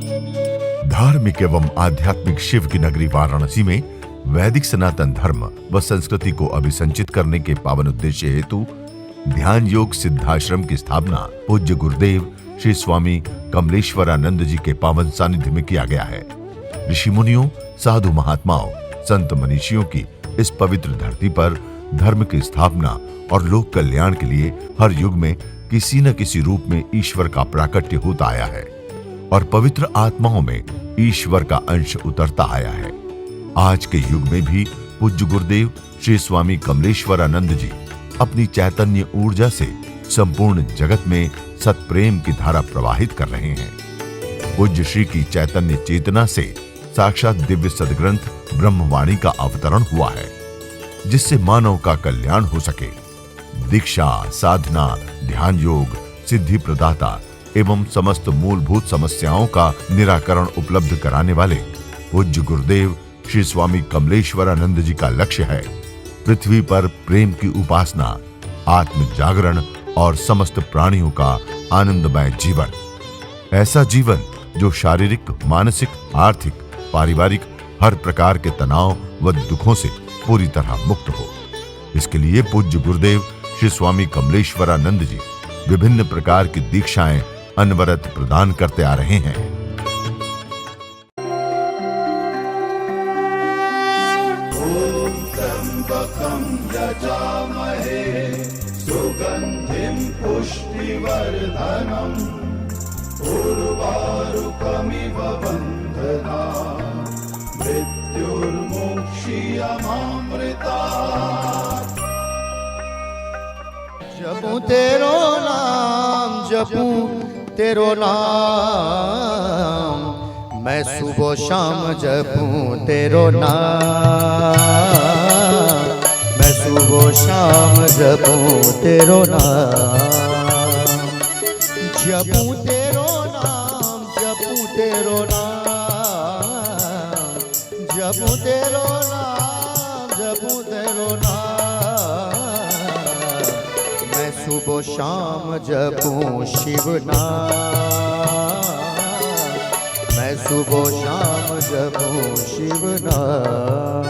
धार्मिक एवं आध्यात्मिक शिव की नगरी वाराणसी में वैदिक सनातन धर्म व संस्कृति को अभिसंचित करने के पावन उद्देश्य हेतु ध्यान योग सिद्धाश्रम की स्थापना पूज्य गुरुदेव श्री स्वामी कमलेश्वरानंद जी के पावन सानिध्य में किया गया है। ऋषि मुनियों, साधु महात्माओं, संत मनीषियों की इस पवित्र धरती पर धर्म की स्थापना और लोक कल्याण के लिए हर युग में किसी न किसी रूप में ईश्वर का प्राकट्य होता आया है और पवित्र आत्माओं में ईश्वर का अंश उतरता आया है। आज के युग में भी पूज्य गुरुदेव श्री स्वामी कमलेश्वरानंद जी अपनी चैतन्य ऊर्जा से संपूर्ण जगत में सत्प्रेम की धारा प्रवाहित कर रहे हैं। पूज्य श्री की चैतन्य चेतना से साक्षात दिव्य सदग्रंथ ब्रह्मवाणी का अवतरण हुआ है, जिससे मानव का कल्याण हो सके। दीक्षा, साधना, ध्यान योग, सिद्धि प्रदाता एवं समस्त मूलभूत समस्याओं का निराकरण उपलब्ध कराने वाले पूज्य गुरुदेव श्री स्वामी कमलेश्वरानंद जी का लक्ष्य है पृथ्वी पर प्रेम की उपासना, आत्म जागरण और समस्त प्राणियों का आनंदमय जीवन। ऐसा जीवन जो शारीरिक, मानसिक, आर्थिक, पारिवारिक हर प्रकार के तनाव व दुखों से पूरी तरह मुक्त हो। इसके लिए पूज्य गुरुदेव श्री स्वामी कमलेश्वरानंद जी विभिन्न प्रकार की दीक्षाएं अनवरत प्रदान करते आ रहे हैं। ओम त्र्यंबकं यजामहे सुगंधिं पुष्टिवर्धनम् उर्वारुकमिव बन्धनान् मृत्युर्मुक्षीयमामृतात्। जपूं तेरो नाम, जपूं तेरो नाम, मैं सुबह शाम जपूं तेरो नाम, मैं सुबह शाम जपूं तेरो नाम, जपूं तेरो नाम, जपूं तेरो नाम, जपूं तेरो नाम, जपूं तेरो नाम, मैं सुबह शाम जपूं शिव नाम, मैं सुबह शाम जपूं शिव नाम।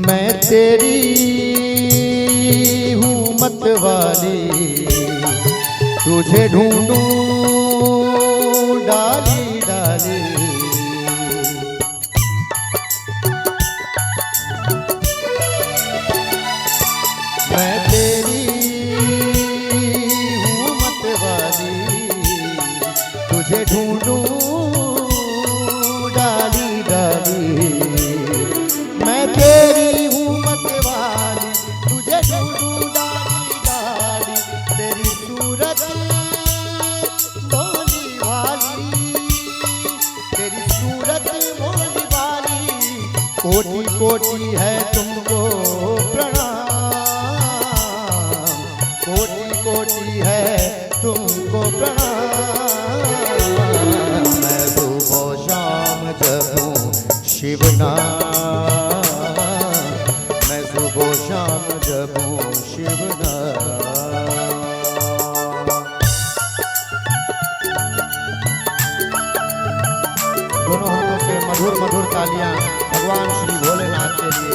मैं तेरी हूँ मत वाली, तुझे ढूंढूं डाली डाली, मैं तेरी हूँ मत वाली, तुझे ढूंढूं डाली डाली, मैं तेरी हूँ मत वाली, तुझे ढूंढूं डाली डाली, तेरी सूरत मोहनी वाली, तेरी सूरत मोहनी वाली, कोटि कोटि है तुमको प्रणाम, कोटि कोटि है तुमको प्रणाम। मैं सुबह शाम जपूं शिव नाम, मैं सुबह शाम जपूं शिव नाम। दोनों हाथों से मधुर मधुर तालियां भगवान श्री भोलेनाथ के लिए।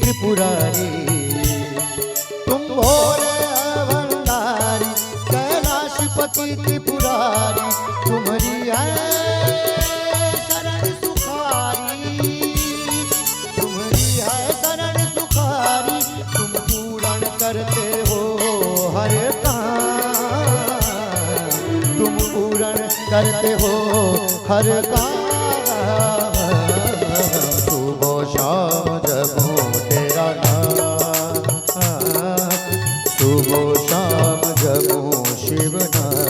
त्रिपुरारी तुम भोले भंडारी, कैलाशपति त्रिपुरारी, तुम्हारी है शरण सुखारी, तुम्हारी है शरण करते हो हर काम, सुबह शाम जपूं तेरा नाम, सुबह शाम जपूं शिव नाम।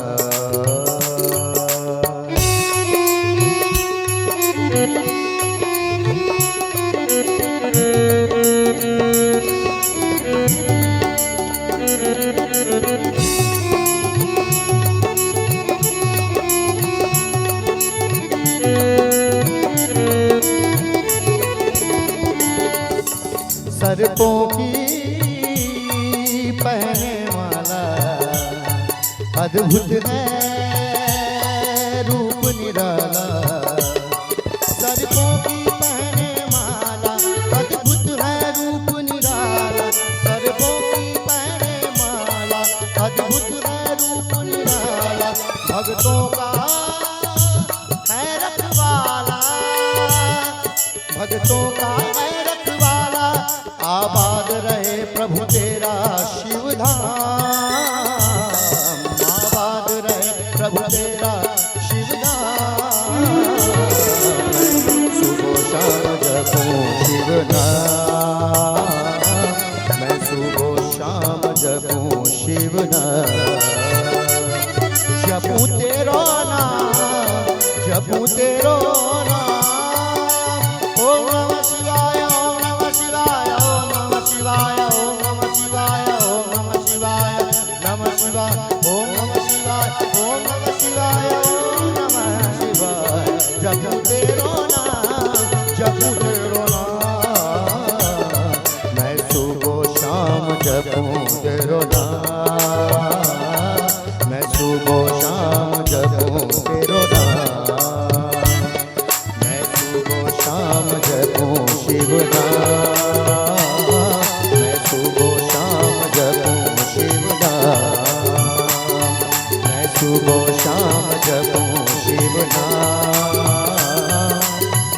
सर्पों की पहने वाला अद्भुत है रूप निराला, सर्पों की पहने वाला अद्भुत है रूप निराला, सर्पों की पहने वाला अद्भुत है रूप निराला, भक्तों का है रखवाला, भक्तों का है रखवाला, आबाद रहे प्रभु तेरा शिव धाम, आबाद रहे प्रभु तेरा शिव धाम। सुबह शाम जपूं शिव नाम, मैं सुबह शाम जपूं शिव नाम, जपूं तेरो नाम, जपूं तेरो नाम। ओम नमः शिवाय, ओम नमः शिवाय, ओम नमः शिवाय, ओम नमः शिवाय, ओम नमः शिवाय, नमः शिवाय, ओम नमः शिवाय, ओम नमः शिवाय, ओम नमः शिवाय। जपूं तेरो नाम, जपूं तेरो नाम, मैं सुबह शाम जपूं तेरो नाम, मैं सुबह शाम जपूं तेरो नाम, मैं सुबह शाम जपूं शिव नाम, मैं सुबह शाम जपूं शिव नाम, मैं सुबह शाम जपूं शिव नाम,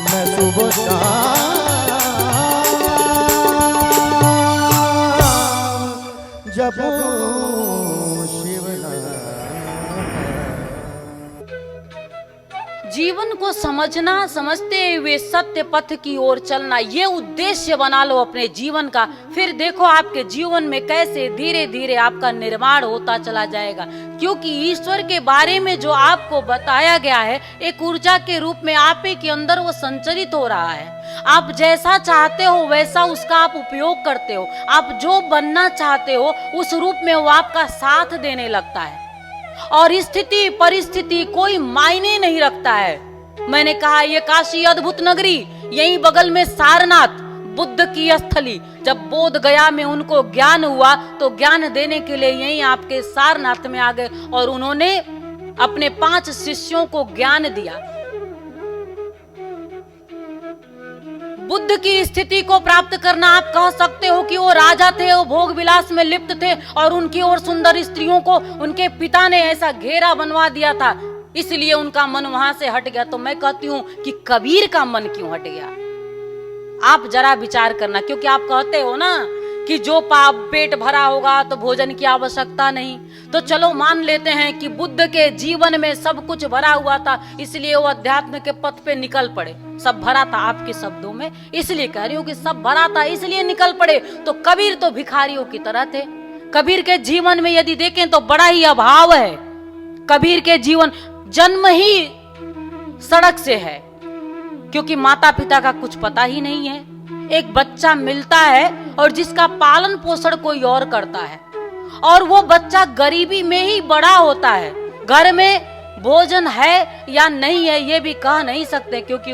मैं सुबह शाम जपूं शिव नाम। जीवन को समझना, समझते हुए सत्य पथ की ओर चलना, ये उद्देश्य बना लो अपने जीवन का। फिर देखो आपके जीवन में कैसे धीरे धीरे आपका निर्माण होता चला जाएगा, क्योंकि ईश्वर के बारे में जो आपको बताया गया है एक ऊर्जा के रूप में आप ही के अंदर वो संचरित हो रहा है। आप जैसा चाहते हो वैसा उसका आप उपयोग करते हो, आप जो बनना चाहते हो उस रूप में वो आपका साथ देने लगता है, और स्थिति परिस्थिति कोई मायने नहीं रखता है। मैंने कहा ये काशी अद्भुत नगरी, यहीं बगल में सारनाथ बुद्ध की स्थली। जब बोध गया में उनको ज्ञान हुआ तो ज्ञान देने के लिए यहीं आपके सारनाथ में आ गए और उन्होंने अपने 5 शिष्यों को ज्ञान दिया। बुद्ध की स्थिति को प्राप्त करना, आप कह सकते हो कि वो राजा थे, वो भोग विलास में लिप्त थे और उनकी और सुंदर स्त्रियों को उनके पिता ने ऐसा घेरा बनवा दिया था, इसलिए उनका मन वहां से हट गया। तो मैं कहती हूं कि कबीर का मन क्यों हट गया? आप जरा विचार करना, क्योंकि आप कहते हो ना कि जो पाप पेट भरा होगा तो भोजन की आवश्यकता नहीं। तो चलो मान लेते हैं कि बुद्ध के जीवन में सब कुछ भरा हुआ था, इसलिए वो अध्यात्म के पथ पे निकल पड़े। सब भरा था आपके शब्दों में, इसलिए कह रही हूँ कि सब भरा था इसलिए निकल पड़े। तो कबीर तो भिखारियों की तरह थे। कबीर के जीवन में यदि देखें तो बड़ा ही अभाव है। कबीर के जीवन जन्म ही सड़क से है, क्योंकि माता पिता का कुछ पता ही नहीं है। एक बच्चा मिलता है और जिसका पालन पोषण कोई और करता है, और वो बच्चा गरीबी में ही बड़ा होता है। घर में भोजन है या नहीं है ये भी कह नहीं सकते, क्योंकि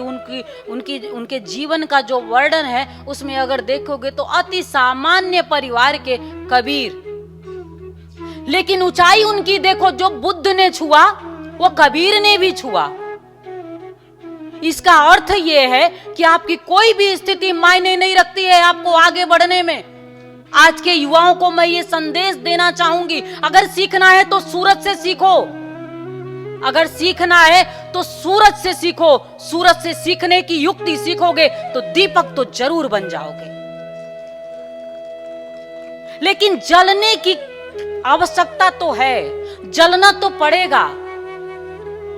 उनके जीवन का जो वर्णन है उसमें अगर देखोगे तो अति सामान्य परिवार के कबीर। लेकिन ऊंचाई उनकी देखो, जो बुद्ध ने छुआ वो कबीर ने भी छुआ। इसका अर्थ यह है कि आपकी कोई भी स्थिति मायने नहीं रखती है आपको आगे बढ़ने में। आज के युवाओं को मैं ये संदेश देना चाहूंगी, अगर सीखना है तो सूरज से सीखो, अगर सीखना है तो सूरज से सीखो। सूरज से सीखने की युक्ति सीखोगे तो दीपक तो जरूर बन जाओगे। लेकिन जलने की आवश्यकता तो है, जलना तो पड़ेगा।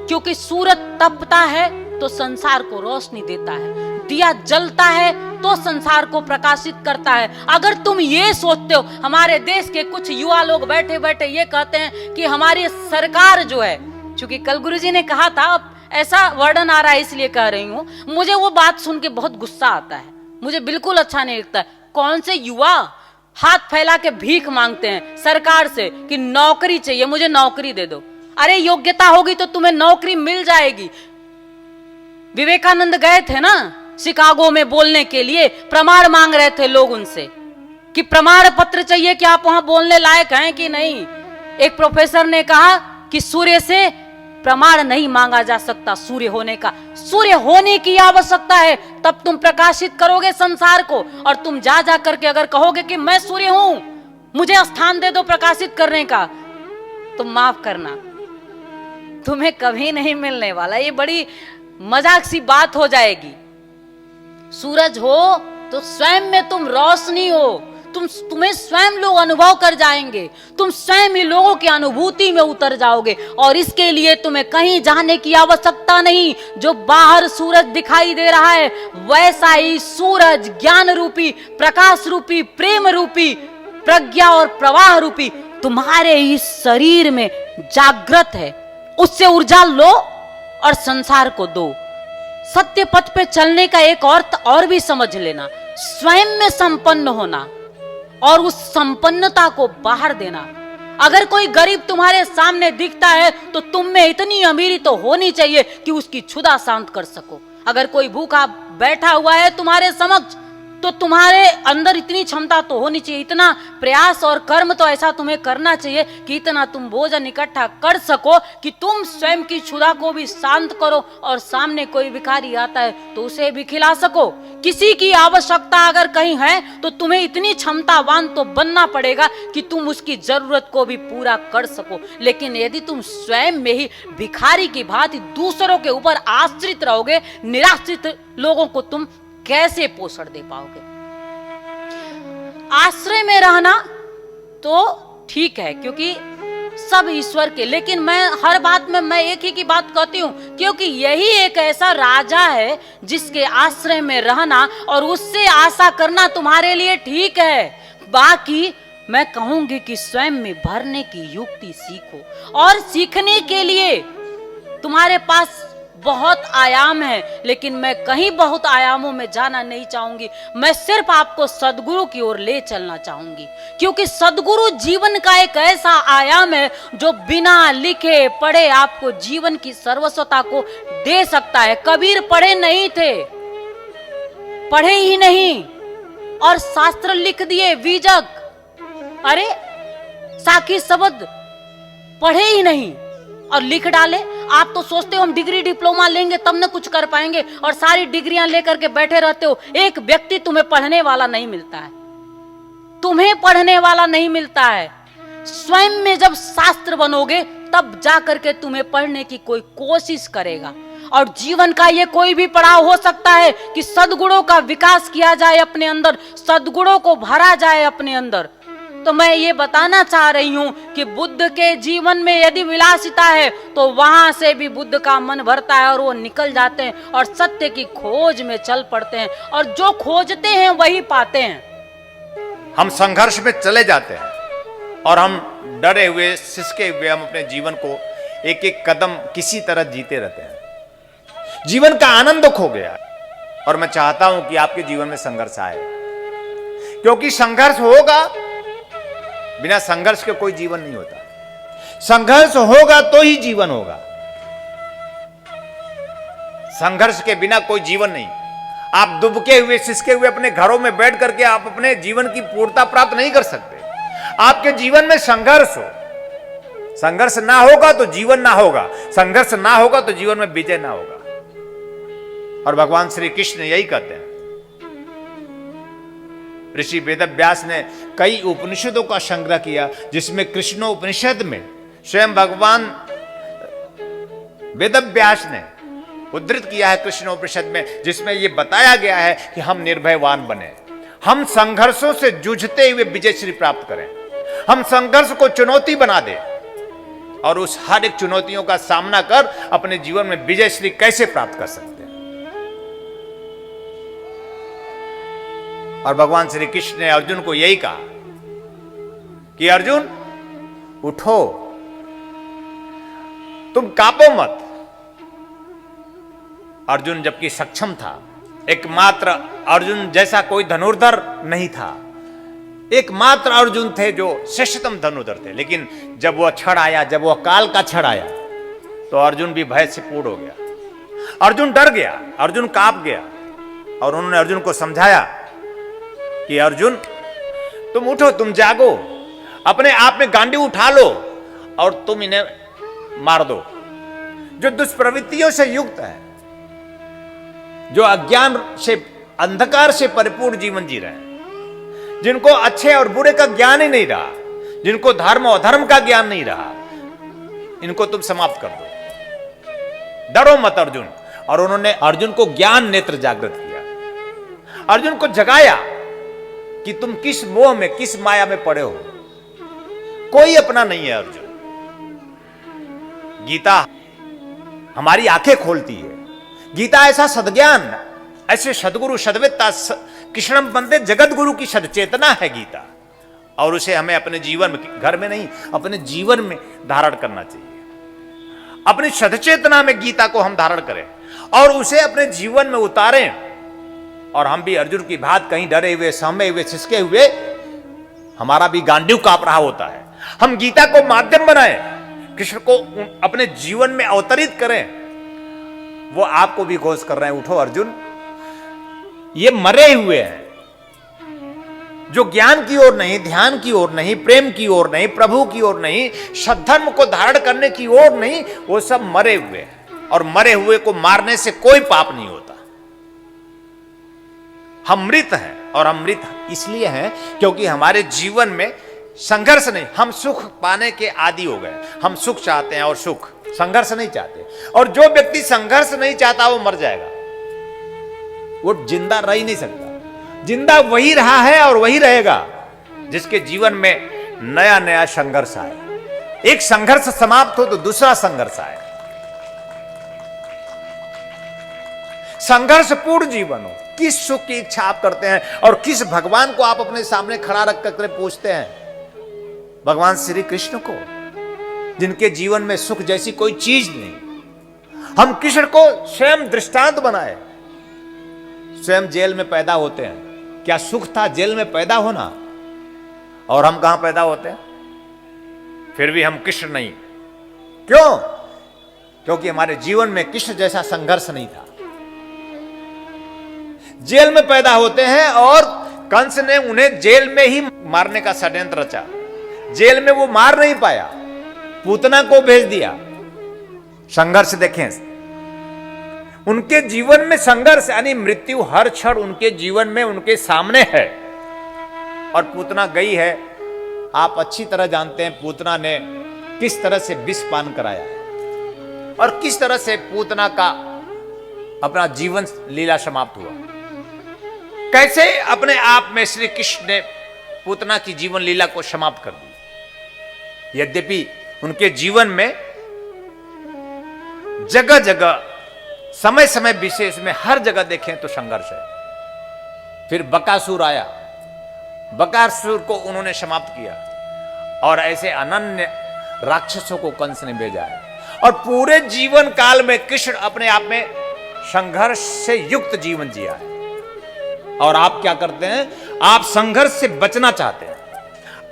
क्योंकि सूरज तपता है तो संसार को रोशनी देता है, दिया जलता है तो संसार को प्रकाशित करता है। अगर तुम ये सोचते हो, हमारे देश के कुछ युवा लोग बैठे बैठे ये कहते हैं कि हमारी सरकार जो है, क्योंकि कल गुरुजी ने कहा था, अब ऐसा वर्णन आ रहा है इसलिए कह रही हूं, मुझे वो बात सुन के बहुत गुस्सा आता है, मुझे बिल्कुल अच्छा नहीं लगता। कौन से युवा हाथ फैला के भीख मांगते हैं सरकार से कि नौकरी चाहिए, मुझे नौकरी दे दो। अरे योग्यता होगी तो तुम्हें नौकरी मिल जाएगी। विवेकानंद गए थे ना शिकागो में बोलने के लिए, प्रमाण मांग रहे थे लोग उनसे कि प्रमाण पत्र चाहिए कि आप वहां बोलने लायक हैं कि नहीं। एक प्रोफेसर ने कहा कि सूर्य से प्रमाण नहीं मांगा जा सकता सूर्य होने का, सूर्य होने की आवश्यकता है, तब तुम प्रकाशित करोगे संसार को। और तुम जा जा करके अगर कहोगे कि मैं सूर्य हूं, मुझे स्थान दे दो प्रकाशित करने का, तो माफ करना, तुम्हें कभी नहीं मिलने वाला। ये बड़ी मजाक सी बात हो जाएगी। सूरज हो तो स्वयं में तुम रोशनी हो, तुम्हें स्वयं लोग अनुभव कर जाएंगे, तुम स्वयं ही लोगों की अनुभूति में उतर जाओगे। और इसके लिए तुम्हें कहीं जाने की आवश्यकता नहीं। जो बाहर सूरज दिखाई दे रहा है, वैसा ही सूरज ज्ञान रूपी, प्रकाश रूपी, प्रेम रूपी, प्रज्ञा और प्रवाह रूपी तुम्हारे इस शरीर में जागृत है। उससे ऊर्जा लो और संसार को दो। सत्य पथ पे चलने का एक अर्थ और भी समझ लेना, स्वयं में संपन्न होना और उस संपन्नता को बाहर देना। अगर कोई गरीब तुम्हारे सामने दिखता है तो तुम में इतनी अमीरी तो होनी चाहिए कि उसकी क्षुधा शांत कर सको। अगर कोई भूखा बैठा हुआ है तुम्हारे समक्ष, तो तुम्हारे अंदर इतनी क्षमता तो होनी चाहिए, इतना प्रयास और कर्म तो ऐसा तुम्हें करना चाहिए कि इतना तुम भोजन इकट्ठा कर सको कि तुम स्वयं की क्षुधा को भी शांत करो और सामने कोई भिखारी आता है तो उसे भी खिला सको। किसी की आवश्यकता अगर कहीं है तो तुम्हें इतनी क्षमतावान तो बनना पड़ेगा कि तुम उसकी जरूरत को भी पूरा कर सको। लेकिन यदि तुम स्वयं में ही भिखारी की भांति दूसरों के ऊपर आश्रित रहोगे, निराश्रित लोगों को तुम कैसे पोषण दे पाओगे? आश्रय में रहना तो ठीक है क्योंकि सब ईश्वर के, लेकिन मैं हर बात में मैं एक ही की बात कहती हूं, क्योंकि यही एक ऐसा राजा है जिसके आश्रय में रहना और उससे आशा करना तुम्हारे लिए ठीक है। बाकी मैं कहूंगी कि स्वयं में भरने की युक्ति सीखो, और सीखने के लिए तुम्हारे पास बहुत आयाम है, लेकिन मैं कहीं बहुत आयामों में जाना नहीं चाहूंगी। मैं सिर्फ आपको सदगुरु की ओर ले चलना चाहूंगी, क्योंकि सदगुरु जीवन का एक ऐसा आयाम है जो बिना लिखे पढ़े आपको जीवन की सर्वस्वता को दे सकता है। कबीर पढ़े नहीं थे, पढ़े ही नहीं और शास्त्र लिख दिए बीजक। अरे साखी शब्द पढ़े ही नहीं और लिख डाले। आप तो सोचते हो हम डिग्री डिप्लोमा लेंगे तब न कुछ कर पाएंगे, और सारी डिग्रियां लेकर के बैठे रहते हो। एक व्यक्ति तुम्हें पढ़ने वाला नहीं मिलता है, तुम्हें पढ़ने वाला नहीं मिलता है। स्वयं में जब शास्त्र बनोगे तब जाकर के तुम्हें पढ़ने की कोई कोशिश करेगा। और जीवन का ये कोई भी पड़ाव हो सकता है कि सद्गुणों का विकास किया जाए अपने अंदर, सद्गुणों को भरा जाए अपने अंदर। तो मैं ये बताना चाह रही हूं कि बुद्ध के जीवन में यदि विलासिता है तो वहां से भी बुद्ध का मन भरता है और वो निकल जाते हैं और सत्य की खोज में चल पड़ते हैं, और जो खोजते हैं वही पाते हैं। हम संघर्ष में चले जाते हैं और हम डरे हुए, सिसके हुए हम अपने जीवन को एक एक कदम किसी तरह जीते रहते हैं। जीवन का आनंद खो गया। और मैं चाहता हूं कि आपके जीवन में संघर्ष आए, क्योंकि संघर्ष होगा, बिना संघर्ष के कोई जीवन नहीं होता। संघर्ष होगा तो ही जीवन होगा, संघर्ष के बिना कोई जीवन नहीं। आप दुबके हुए, सिसके हुए अपने घरों में बैठ करके आप अपने जीवन की पूर्णता प्राप्त नहीं कर सकते। आपके जीवन में संघर्ष हो, संघर्ष ना होगा तो जीवन ना होगा, संघर्ष ना होगा तो जीवन में विजय ना होगा। और भगवान श्री कृष्ण यही कहते हैं। ऋषि वेदव्यास ने कई उपनिषदों का संग्रह किया, जिसमें कृष्णोपनिषद में स्वयं भगवान वेदव्यास ने उद्धृत किया है कृष्णोपनिषद में, जिसमें यह बताया गया है कि हम निर्भयवान बने, हम संघर्षों से जूझते हुए विजय श्री प्राप्त करें, हम संघर्ष को चुनौती बना दें। और उस हर एक चुनौतियों का सामना कर अपने जीवन में विजय श्री कैसे प्राप्त कर सकते हैं। और भगवान श्री कृष्ण ने अर्जुन को यही कहा कि अर्जुन उठो, तुम कांपो मत। अर्जुन जबकि सक्षम था, एकमात्र अर्जुन जैसा कोई धनुर्धर नहीं था, एकमात्र अर्जुन थे जो श्रेष्ठतम धनुर्धर थे। लेकिन जब वह क्षण आया, जब वह काल का क्षण आया, तो अर्जुन भी भय से पूर्ण हो गया। अर्जुन डर गया, अर्जुन कांप गया। और उन्होंने अर्जुन को समझाया कि अर्जुन तुम उठो, तुम जागो, अपने आप में गांडी उठा लो और तुम इन्हें मार दो जो दुष्प्रवृत्तियों से युक्त है, जो अज्ञान से, अंधकार से परिपूर्ण जीवन जी रहे हैं, जिनको अच्छे और बुरे का ज्ञान ही नहीं रहा, जिनको धर्म और अधर्म का ज्ञान नहीं रहा, इनको तुम समाप्त कर दो, डरो मत अर्जुन। और उन्होंने अर्जुन को ज्ञान नेत्र जागृत किया, अर्जुन को जगाया कि तुम किस मोह में, किस माया में पड़े हो, कोई अपना नहीं है अर्जुन। गीता हमारी आंखें खोलती है। गीता ऐसा सद्ज्ञान, ऐसे सदगुरु सद्विता कृष्णम बंदे जगत गुरु की सदचेतना है गीता। और उसे हमें अपने जीवन में, घर में नहीं, अपने जीवन में धारण करना चाहिए। अपनी सदचेतना में गीता को हम धारण करें और उसे अपने जीवन में उतारें। और हम भी अर्जुन की बात कहीं डरे हुए, सहमे हुए, सिसके हुए, हमारा भी गांडीव कांप रहा होता है। हम गीता को माध्यम बनाएं, कृष्ण को अपने जीवन में अवतरित करें। वो आपको भी घोष कर रहे हैं, उठो अर्जुन, ये मरे हुए हैं जो ज्ञान की ओर नहीं, ध्यान की ओर नहीं, प्रेम की ओर नहीं, प्रभु की ओर नहीं, सद्धर्म को धारण करने की ओर नहीं, वो सब मरे हुए हैं। और मरे हुए को मारने से कोई पाप नहीं होता। हम मृत हैं, और हम मृत इसलिए हैं क्योंकि हमारे जीवन में संघर्ष नहीं, हम सुख पाने के आदी हो गए। हम सुख चाहते हैं और सुख, संघर्ष नहीं चाहते। और जो व्यक्ति संघर्ष नहीं चाहता वो मर जाएगा, वो जिंदा रह ही नहीं सकता। जिंदा वही रहा है और वही रहेगा जिसके जीवन में नया नया संघर्ष आए। एक संघर्ष समाप्त हो तो दूसरा संघर्ष आए। संघर्षपूर्ण जीवन हो। किस सुख की इच्छा आप करते हैं और किस भगवान को आप अपने सामने खड़ा रख कर पूछते हैं? भगवान श्री कृष्ण को, जिनके जीवन में सुख जैसी कोई चीज नहीं। हम कृष्ण को स्वयं दृष्टांत बनाए। स्वयं जेल में पैदा होते हैं, क्या सुख था जेल में पैदा होना? और हम कहां पैदा होते हैं? फिर भी हम कृष्ण नहीं। क्यों? क्योंकि हमारे जीवन में कृष्ण जैसा संघर्ष नहीं था। जेल में पैदा होते हैं और कंस ने उन्हें जेल में ही मारने का षड्यंत्र रचा। जेल में वो मार नहीं पाया, पूतना को भेज दिया। संघर्ष देखें, उनके जीवन में संघर्ष यानी मृत्यु हर क्षण उनके जीवन में उनके सामने है। और पूतना गई है, आप अच्छी तरह जानते हैं पूतना ने किस तरह से विष पान कराया और किस तरह से पूतना का अपना जीवन लीला समाप्त हुआ। कैसे अपने आप में श्री कृष्ण ने पूतना की जीवन लीला को समाप्त कर दी। यद्यपि उनके जीवन में जगह जगह, समय समय विशेष में, हर जगह देखें तो संघर्ष है। फिर बकासुर आया, बकासुर को उन्होंने समाप्त किया और ऐसे अनन्य राक्षसों को कंस ने भेजा है। और पूरे जीवन काल में कृष्ण अपने आप में संघर्ष से युक्त जीवन जिया है। और आप क्या करते हैं? आप संघर्ष से बचना चाहते हैं,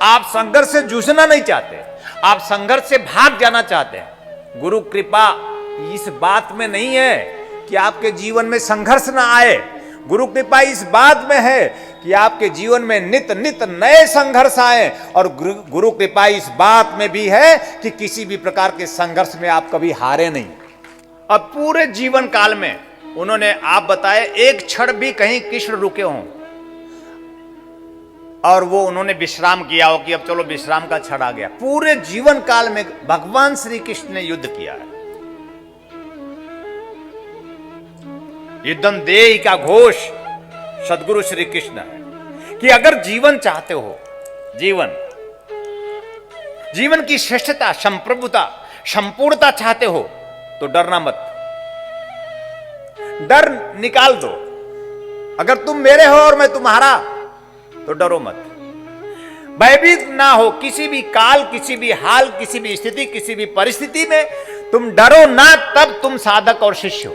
आप संघर्ष से जूझना नहीं चाहते, आप संघर्ष से भाग जाना चाहते हैं। गुरु कृपा इस बात में नहीं है कि आपके जीवन में संघर्ष ना आए। गुरु कृपा इस बात में है कि आपके जीवन में नित नित नए संघर्ष आए। और गुरु कृपा इस बात में भी है कि किसी भी प्रकार के संघर्ष में आप कभी हारे नहीं। अब पूरे जीवन काल में उन्होंने, आप बताए, एक क्षण भी कहीं कृष्ण रुके हों और वो उन्होंने विश्राम किया हो कि अब चलो विश्राम का क्षण आ गया। पूरे जीवन काल में भगवान श्री कृष्ण ने युद्ध किया है। युद्धम देहि का घोष सदगुरु श्री कृष्ण है कि अगर जीवन चाहते हो, जीवन की श्रेष्ठता, संप्रभुता, संपूर्णता चाहते हो तो डरना मत, डर निकाल दो। अगर तुम मेरे हो और मैं तुम्हारा तो डरो मत। भयभीत ना हो किसी भी काल, किसी भी हाल, किसी भी स्थिति, किसी भी परिस्थिति में तुम डरो ना, तब तुम साधक और शिष्य हो।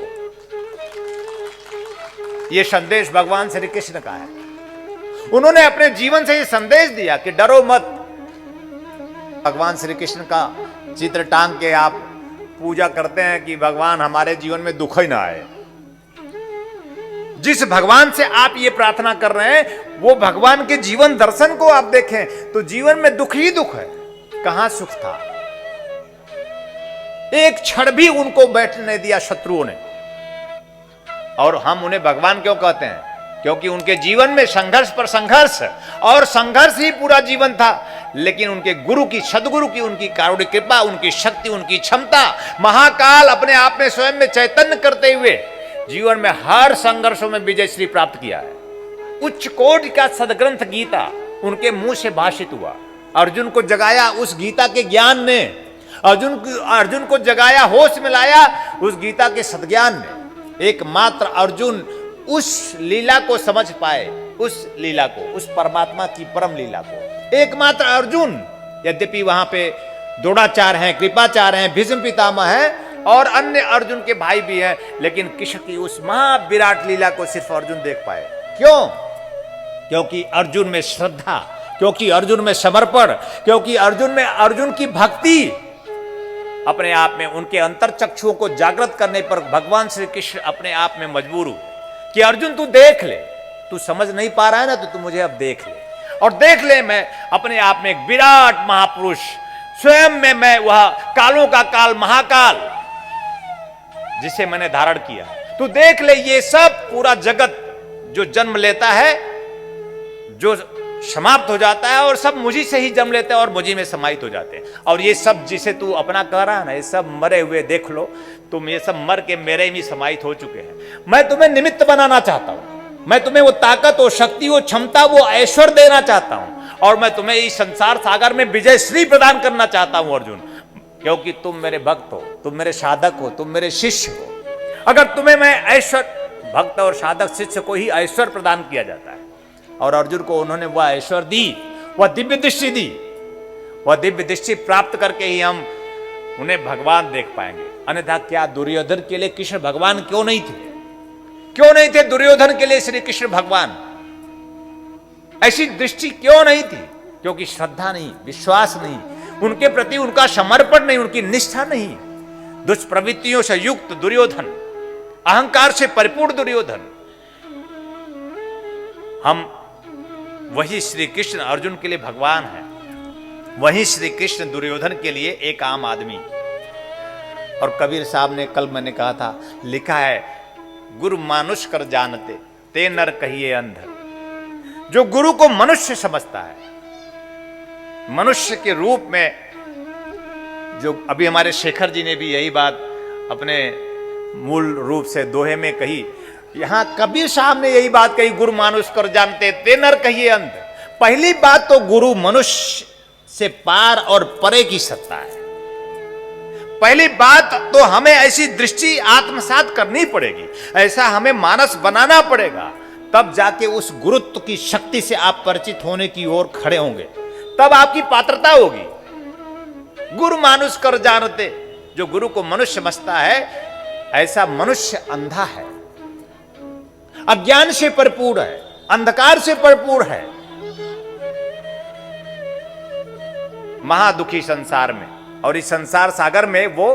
यह संदेश भगवान श्री कृष्ण का है। उन्होंने अपने जीवन से यह संदेश दिया कि डरो मत। भगवान श्री कृष्ण का चित्र टांग के आप पूजा करते हैं कि भगवान हमारे जीवन में दुख ही ना आए। जिस भगवान से आप ये प्रार्थना कर रहे हैं वो भगवान के जीवन दर्शन को आप देखें तो जीवन में दुख ही दुख है, कहां सुख था। एक क्षण भी उनको बैठने नहीं दिया शत्रुओं ने। और हम उन्हें भगवान क्यों कहते हैं? क्योंकि उनके जीवन में संघर्ष पर संघर्ष और संघर्ष ही पूरा जीवन था। लेकिन उनके गुरु की, सदगुरु की, उनकी कारुण्य कृपा, उनकी शक्ति, उनकी क्षमता, महाकाल अपने आप में स्वयं में चैतन्य करते हुए जीवन में हर संघर्षों में विजय श्री प्राप्त किया है। उच्च कोटि का सदग्रंथ गीता उनके मुंह से भाषित हुआ। अर्जुन को जगाया उस गीता के ज्ञान ने, अर्जुन को जगाया, होश में लाया उस गीता के सद्ज्ञान ने। एकमात्र अर्जुन उस लीला को समझ पाए, उस लीला को, उस परमात्मा की परम लीला को। एकमात्र अर्जुन, यद्यपि वहां पे द्रोणाचार्य हैं, कृपाचार्य हैं, भीष्म पितामह हैं और अन्य अर्जुन के भाई भी हैं, लेकिन कृष्ण की उस महाविराट लीला को सिर्फ अर्जुन देख पाए। क्यों? क्योंकि अर्जुन में श्रद्धा, क्योंकि अर्जुन में समर्पण, क्योंकि अर्जुन की भक्ति अपने आप में, उनके अंतर चक्षुओं को जागृत करने पर भगवान श्री कृष्ण अपने आप में मजबूर हुए कि अर्जुन तू देख ले, तू समझ नहीं पा रहा है ना, तो तू मुझे अब देख ले। और देख ले, मैं अपने आप में एक विराट महापुरुष, स्वयं में मैं वह कालों का काल, महाकाल जिसे मैंने धारण किया। तू देख ले, ये सब पूरा जगत जो जन्म लेता है, जो समाप्त हो जाता है, और सब मुझी से ही जन्म लेते हैं और मुझी में समाहित हो जाते हैं। और ये सब जिसे तू अपना कह रहा है ना, ये सब मरे हुए देख लो, तुम ये सब मर के मेरे में समाहित हो चुके हैं। मैं तुम्हें निमित्त बनाना चाहता हूं, मैं तुम्हें वो ताकत, वो शक्ति, वो क्षमता, वो ऐश्वर्य देना चाहता हूं, और मैं तुम्हें इस संसार सागर में विजय श्री प्रदान करना चाहता हूं अर्जुन। क्योंकि तुम मेरे भक्त हो, तुम मेरे साधक हो, तुम मेरे शिष्य हो। अगर तुम्हें मैं ऐश्वर्य, भक्त और साधक शिष्य को ही ऐश्वर्य प्रदान किया जाता है, और अर्जुन को उन्होंने वह ऐश्वर्य दी, वह दिव्य दृष्टि दी। वह दिव्य दृष्टि प्राप्त करके ही हम उन्हें भगवान देख पाएंगे। अन्यथा क्या दुर्योधन के लिए कृष्ण भगवान क्यों नहीं थे? क्यों नहीं थे दुर्योधन के लिए श्री कृष्ण भगवान? ऐसी दृष्टि क्यों नहीं थी? क्योंकि श्रद्धा नहीं, विश्वास नहीं, उनके प्रति उनका समर्पण नहीं, उनकी निष्ठा नहीं। दुष्प्रवृत्तियों से युक्त दुर्योधन, अहंकार से परिपूर्ण दुर्योधन। हम वही श्री कृष्ण अर्जुन के लिए भगवान है, वही श्री कृष्ण दुर्योधन के लिए एक आम आदमी। और कबीर साहब ने, कल मैंने कहा था, लिखा है, गुरु मानुष कर जानते ते नर कहिए अंध। जो गुरु को मनुष्य समझता है, मनुष्य के रूप में, जो अभी हमारे शेखर जी ने भी यही बात अपने मूल रूप से दोहे में कही, यहां कबीर साहब ने यही बात कही, गुरु मानुष कर जानते ते नर कहिए अंध। पहली बात तो गुरु मनुष्य से पार और परे की सत्ता है। पहली बात तो हमें ऐसी दृष्टि आत्मसात करनी पड़ेगी, ऐसा हमें मानस बनाना पड़ेगा, तब जाके उस गुरुत्व की शक्ति से आप परिचित होने की ओर खड़े होंगे, तब आपकी पात्रता होगी। गुरु मानुष कर जानते, जो गुरु को मनुष्य समझता है, ऐसा मनुष्य अंधा है, अज्ञान से परिपूर्ण है, अंधकार से परिपूर्ण है। महादुखी संसार में, और इस संसार सागर में वो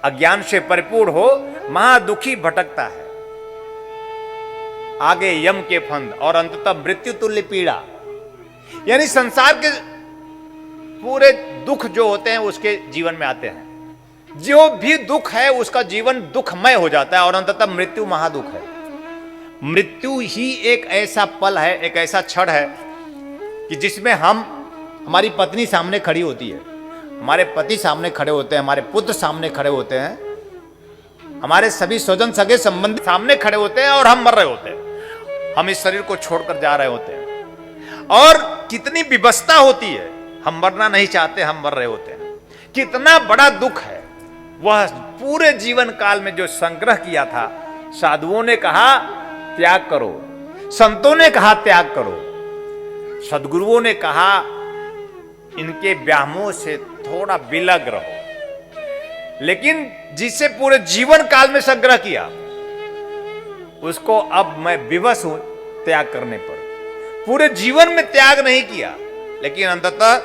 अज्ञान से परिपूर्ण हो, महादुखी भटकता है। आगे यम के फंद और अंततः मृत्यु तुल्य पीड़ा। यानी संसार के पूरे दुख जो होते हैं उसके जीवन में आते हैं। जो भी दुख है उसका जीवन दुखमय हो जाता है, और अंततः मृत्यु महादुख है। मृत्यु ही एक ऐसा पल है, एक ऐसा क्षण है कि जिसमें हमारी पत्नी सामने खड़ी होती है, हमारे पति सामने खड़े होते हैं, हमारे पुत्र सामने खड़े होते हैं, हमारे सभी स्वजन सगे संबंधी सामने खड़े होते हैं, और हम मर रहे होते हैं, हम इस शरीर को छोड़कर जा रहे होते हैं। और कितनी विवशता होती है, हम मरना नहीं चाहते, हम मर रहे होते हैं। कितना बड़ा दुख है। वह पूरे जीवन काल में जो संग्रह किया था, साधुओं ने कहा त्याग करो, संतों ने कहा त्याग करो, सदगुरुओं ने कहा इनके व्यामोह से थोड़ा विलग रहो। लेकिन जिससे पूरे जीवन काल में संग्रह किया, उसको अब मैं विवश हूं त्याग करने पर। पूरे जीवन में त्याग नहीं किया, लेकिन अंततः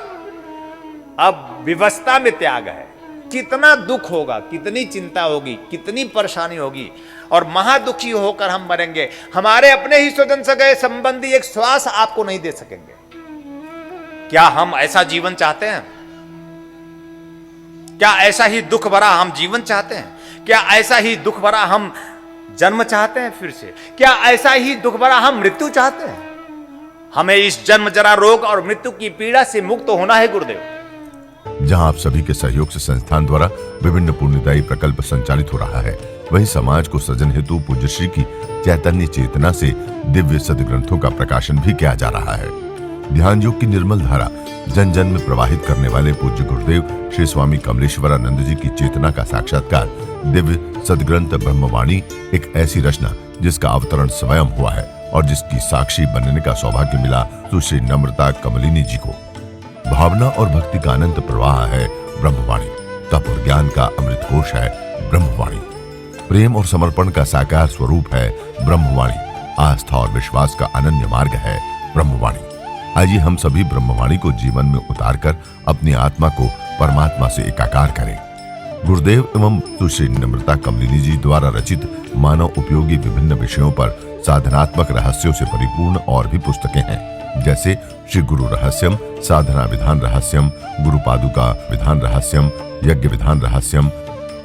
अब विवशता में त्याग है। कितना दुख होगा, कितनी चिंता होगी, कितनी परेशानी होगी, और महादुखी होकर हम मरेंगे। हमारे अपने ही स्वजन सगे संबंधी एक श्वास आपको नहीं दे सकेंगे। क्या हम ऐसा जीवन चाहते हैं? क्या ऐसा ही दुख भरा हम जीवन चाहते हैं? क्या ऐसा ही दुख भरा हम जन्म चाहते हैं फिर से? क्या ऐसा ही दुख भरा हम मृत्यु चाहते हैं? हमें इस जन्म जरा रोग और मृत्यु की पीड़ा से मुक्त होना है गुरुदेव। जहां आप सभी के सहयोग से संस्थान द्वारा विभिन्न पुण्यदायी प्रकल्प संचालित हो रहा है, वहीं समाज को सृजन हेतु पूज्य श्री की चैतन्य चेतना से दिव्य सदग्रंथों का प्रकाशन भी किया जा रहा है। ध्यान योग की निर्मल धारा जन जन में प्रवाहित करने वाले पूज्य गुरुदेव श्री स्वामी कमलेश्वरानंद जी की चेतना का साक्षात्कार दिव्य सदग्रंथ ब्रह्मवाणी एक ऐसी रचना जिसका अवतरण स्वयं हुआ है और जिसकी साक्षी बनने का सौभाग्य मिला सुश्री नम्रता कमलिनी जी को। भावना और भक्ति का अनंत प्रवाह है ब्रह्मवाणी, तप और ज्ञान का अमृत कोश है ब्रह्मवाणी, प्रेम और समर्पण का साकार स्वरूप है ब्रह्मवाणी, आस्था और विश्वास का अनन्य मार्ग है ब्रह्मवाणी। आइए हम सभी ब्रह्मवाणी को जीवन में उतारकर अपनी आत्मा को परमात्मा से एकाकार करें। गुरुदेव एवं सुश्री नम्रता कमलिनी जी द्वारा रचित मानव उपयोगी विभिन्न विषयों पर साधनात्मक रहस्यों से परिपूर्ण और भी पुस्तकें हैं, जैसे श्री गुरु रहस्यम, साधना विधान रहस्यम, गुरु पादुका विधान रहस्यम, यज्ञ विधान रहस्यम,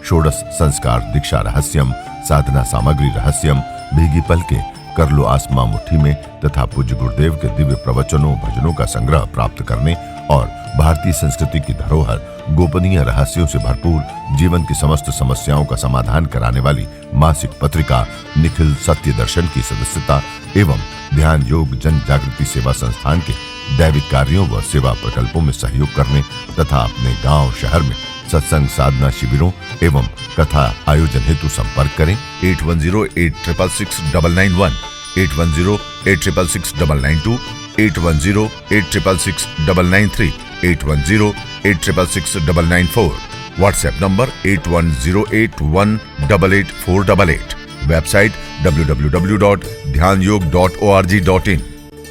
षोडश संस्कार दीक्षा रहस्यम, साधना सामग्री रहस्यम, भीगी पलके, कर लो आसमां मुट्ठी में तथा पूज्य गुरुदेव के दिव्य प्रवचनों भजनों का संग्रह प्राप्त करने और भारतीय संस्कृति की धरोहर गोपनीय रहस्यों से भरपूर जीवन की समस्त समस्याओं का समाधान कराने वाली मासिक पत्रिका निखिल सत्य दर्शन की सदस्यता एवं ध्यान योग जन जागृति सेवा संस्थान के दैविक कार्यों व सेवा प्रकल्पों में सहयोग करने तथा अपने गांव शहर में सत्संग साधना शिविरों एवं कथा आयोजन हेतु संपर्क करें 8108666991, 8108666992, 8108666993, 8108666994, व्हाट्सएप नंबर 8108188488, वेबसाइट www.dhyanयोग.org.in,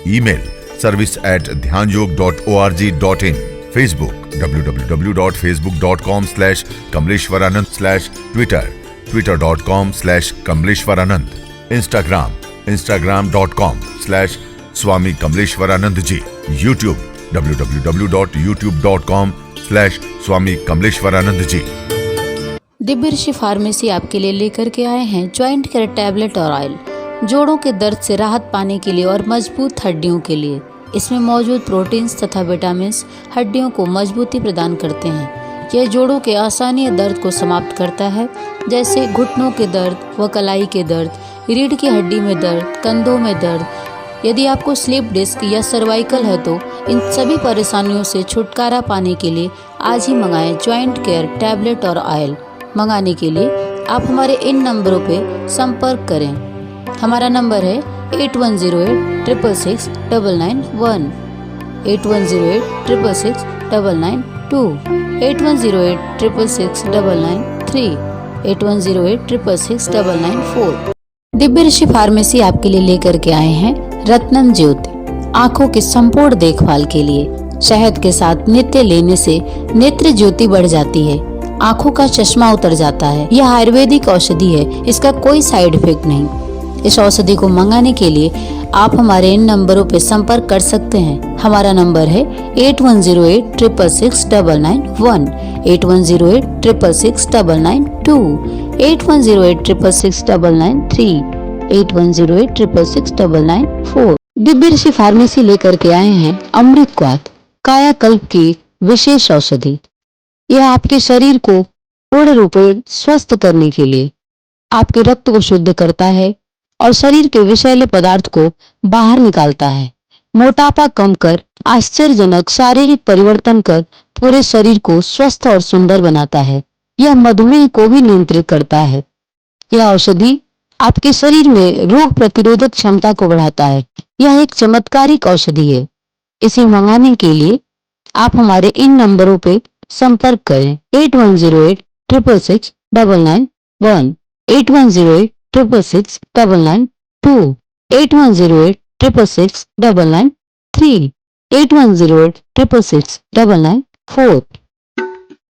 ईमेल service@dhyanयोग.org.in, Facebook www.facebook.com/kamleshwaranand, Twitter twitter.com/kamleshwaranand, Instagram instagram.com/swami kamleshwaranand ji, YouTube www.youtube.com/swami kamleshwaranand ji। Divya ऋषि फार्मेसी आपके लिए लेकर के आए हैं ज्वाइंट केयर टैबलेट और ऑयल, जोड़ों के दर्द से राहत पाने के लिए और मजबूत हड्डियों के लिए। इसमें मौजूद प्रोटीन्स तथा विटामिन्स हड्डियों को मजबूती प्रदान करते हैं। यह जोड़ों के असहनीय दर्द को समाप्त करता है, जैसे घुटनों के दर्द व कलाई के दर्द, रीढ़ की हड्डी में दर्द, कंधों में दर्द। यदि आपको स्लिप डिस्क या सर्वाइकल है तो इन सभी परेशानियों से छुटकारा पाने के लिए आज ही मंगाएं ज्वाइंट केयर टैबलेट और ऑयल। मंगाने के लिए आप हमारे इन नंबरों पे संपर्क करें। हमारा नंबर है 8108666991, 8108666992, 8108666993, 8108666994। दिव्य ऋषि फार्मेसी आपके लिए लेकर के आए हैं रत्नम ज्योति, आंखों की संपूर्ण देखभाल के लिए। शहद के साथ नित्य लेने से नेत्र ज्योति बढ़ जाती है, आंखों का चश्मा उतर जाता है। यह आयुर्वेदिक औषधि है, इसका कोई साइड इफेक्ट नहीं। इस औषधि को मंगाने के लिए आप हमारे इन नंबरों पर संपर्क कर सकते हैं। हमारा नंबर है 8108666991, 8108666992, 8108666993, 8108666994। दिव्य ऋषि फार्मेसी लेकर के आए हैं अमृत क्वाथ, कायाकल्प की विशेष औषधि। यह आपके शरीर को पूर्ण रूप से स्वस्थ करने के लिए आपके रक्त को शुद्ध करता है और शरीर के विषैले पदार्थ को बाहर निकालता है। मोटापा कम कर आश्चर्यजनक शारीरिक परिवर्तन कर पूरे शरीर को स्वस्थ और सुंदर बनाता है। यह मधुमेह को भी नियंत्रित करता है। यह औषधि आपके शरीर में रोग प्रतिरोधक क्षमता को बढ़ाता है। यह एक चमत्कारिक औषधि है। इसे मंगाने के लिए आप हमारे इन नंबरों पे संपर्क करें 8108666991, 8108666992, 8108666993, 8108666994।